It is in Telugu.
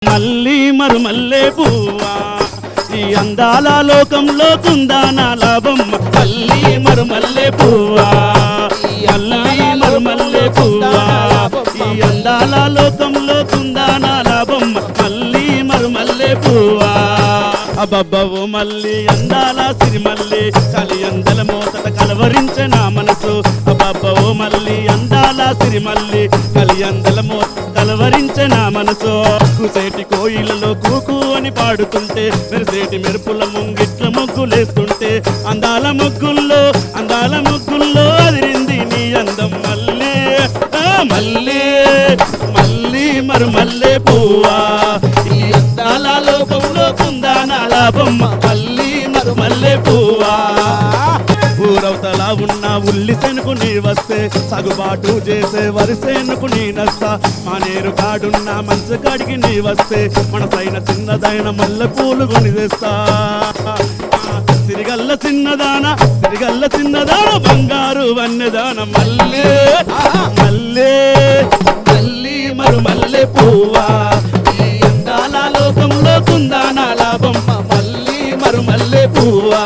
మల్లి మరుమల్లె పువ్వా ఈ అందాల లోకంలో కుందానా లాభం మల్లి మరుమల్లె పువ్వా మల్లి మరుమల్లె పువ్వా ఈ అందాల లోకంలో కుందానా లాభం మల్లి మరుమల్లె పువ్వా అబ్బబ్బో మల్లి అందాల సిరిమల్లి కలియందల మోతట కలవరించే నా మనసు అబ్బబ్బో మల్లి అందాల సిరిమల్లి కలియందల మోత కలవరించే నా మనసు కుసేటి కోయిలలో కూకు అని పాడుతుంటే మెరిసేటి మెరుపుల ముంగిట్ల ముగ్గులేస్తుంటే అందాల ముగ్గుల్లో అదిరింది నీ అందం మల్లె మల్లె మల్లి మరుమల్లె పువ్వా ఈ అందాల లోకంలో కుందానా లాభం మల్లి మరుమల్లె పువ్వా ఊరవతలా ఉన్న ఉల్లి సెనుకు నీ వస్తే సగుబాటు చేసే వరిసేనుకు నీ నస్తా మానేరు కాడున్న మంచు కాడికి నీ వస్తే మనసైన చిన్నదైన మల్లె పూలు కొని తెస్తా సిరిగల్ల చిన్నదాన బంగారు వన్నెదాన మల్లె మల్లె మల్లి మరుమల్లె పువ్వా ఈ అందాల లోకంలో కుందానా లాభం మల్లి మరుమల్లె పువ్వా